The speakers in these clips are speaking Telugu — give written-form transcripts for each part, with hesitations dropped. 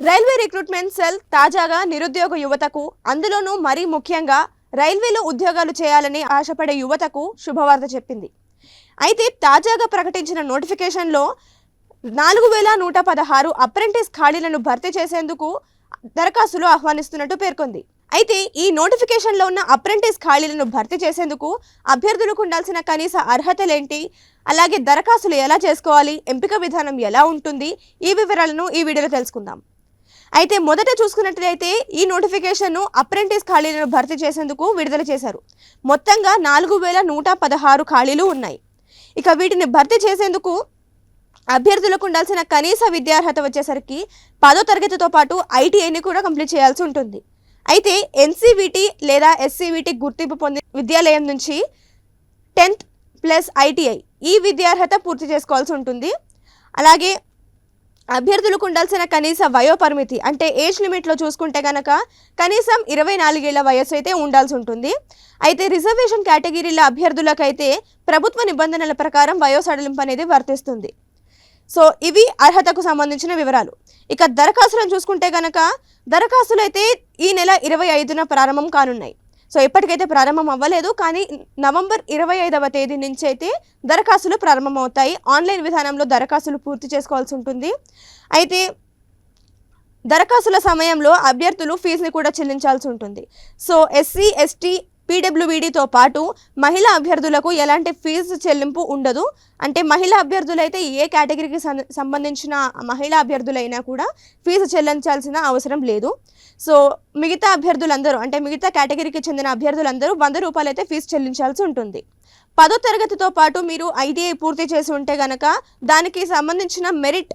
రైల్వే రిక్రూట్మెంట్ సెల్ తాజాగా నిరుద్యోగ యువతకు అందులోనూ మరీ ముఖ్యంగా రైల్వేలో ఉద్యోగాలు చేయాలని ఆశపడే యువతకు శుభవార్త చెప్పింది. అయితే తాజాగా ప్రకటించిన నోటిఫికేషన్లో 4116 అప్రెంటిస్ ఖాళీలను భర్తీ చేసేందుకు దరఖాస్తులు ఆహ్వానిస్తున్నట్టు పేర్కొంది. అయితే ఈ నోటిఫికేషన్లో ఉన్న అప్రెంటిస్ ఖాళీలను భర్తీ చేసేందుకు అభ్యర్థులకు ఉండాల్సిన కనీస అర్హతలేంటి, అలాగే దరఖాస్తులు ఎలా చేసుకోవాలి, ఎంపిక విధానం ఎలా ఉంటుంది, ఈ వివరాలను ఈ వీడియోలో తెలుసుకుందాం. అయితే మొదట చూసుకున్నట్లయితే ఈ నోటిఫికేషన్ను అప్రెంటిస్ ఖాళీలను భర్తీ చేసేందుకు విడుదల చేశారు. మొత్తంగా 4116 ఖాళీలు ఉన్నాయి. ఇక వీటిని భర్తీ చేసేందుకు అభ్యర్థులకు ఉండాల్సిన కనీస విద్యార్హత వచ్చేసరికి 10వ తరగతితో పాటు ఐటీఐని కూడా కంప్లీట్ చేయాల్సి ఉంటుంది. అయితే ఎన్సీవీటీ లేదా ఎస్సీవీటీ గుర్తింపు పొందిన విద్యాలయం నుంచి 10th ప్లస్ ఐటీఐ ఈ విద్యార్హత పూర్తి చేసుకోవాల్సి ఉంటుంది. అలాగే అభ్యర్థులకు ఉండాల్సిన కనీస వయోపరిమితి అంటే ఏజ్ లిమిట్లో చూసుకుంటే కనుక కనీసం 24 ఏళ్ల వయసు అయితే ఉండాల్సి ఉంటుంది. అయితే రిజర్వేషన్ కేటగిరీల అభ్యర్థులకైతే ప్రభుత్వ నిబంధనల ప్రకారం వయో సడలింపు అనేది వర్తిస్తుంది. సో ఇవి అర్హతకు సంబంధించిన వివరాలు. ఇక దరఖాస్తులను చూసుకుంటే కనుక దరఖాస్తులు అయితే ఈ నెల 25న ప్రారంభం కానున్నాయి. సో ఇప్పటికైతే ప్రారంభం అవ్వలేదు, కానీ నవంబర్ 25వ తేదీ నుంచి అయితే దరఖాస్తులు ప్రారంభమవుతాయి. ఆన్లైన్ విధానంలో దరఖాస్తులు పూర్తి చేసుకోవాల్సి ఉంటుంది. అయితే దరఖాస్తుల సమయంలో అభ్యర్థులు ఫీజుని కూడా చెల్లించాల్సి ఉంటుంది. సో ఎస్సీ ఎస్టీ పీడబ్ల్యూబీడీతో పాటు మహిళా అభ్యర్థులకు ఎలాంటి ఫీజు చెల్లింపు ఉండదు. అంటే మహిళా అభ్యర్థులైతే ఏ కేటగిరీకి సంబంధించిన మహిళా అభ్యర్థులైనా కూడా ఫీజు చెల్లించాల్సిన అవసరం లేదు. సో మిగతా అభ్యర్థులందరూ అంటే మిగతా కేటగిరీకి చెందిన అభ్యర్థులందరూ 100 రూపాయలు అయితే ఫీజు చెల్లించాల్సి ఉంటుంది. 10వ తరగతితో పాటు మీరు ఐటీఐ పూర్తి చేసి ఉంటే కనుక దానికి సంబంధించిన మెరిట్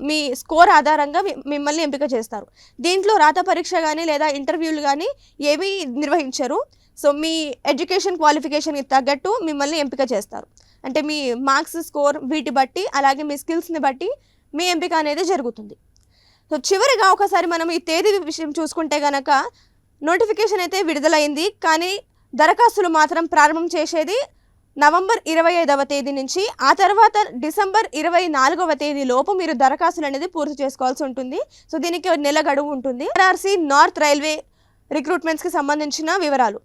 మీ స్కోర్ ఆధారంగా మిమ్మల్ని ఎంపిక చేస్తారు. దీంట్లో రాత పరీక్ష కానీ లేదా ఇంటర్వ్యూలు కానీ ఏమీ నిర్వహించరు. సో మీ ఎడ్యుకేషన్ క్వాలిఫికేషన్కి తగ్గట్టు మిమ్మల్ని ఎంపిక చేస్తారు. అంటే మీ మార్క్స్ స్కోర్ వీటి బట్టి అలాగే మీ స్కిల్స్ని బట్టి మీ ఎంపిక అనేది జరుగుతుంది. సో చివరిగా ఒకసారి మనం ఈ తేదీ విషయం చూసుకుంటే కనుక నోటిఫికేషన్ అయితే విడుదలైంది, కానీ దరఖాస్తులు మాత్రం ప్రారంభం చేసేది నవంబర్ 25వ తేదీ నుంచి. ఆ తర్వాత డిసెంబర్ 24వ తేదీ లోపు మీరు దరఖాస్తులు అనేది పూర్తి చేసుకోవాల్సి ఉంటుంది. సో దీనికి నెల గడువు ఉంటుంది. ఆర్ఆర్సీ నార్త్ రైల్వే రిక్రూట్మెంట్స్కి సంబంధించిన వివరాలు.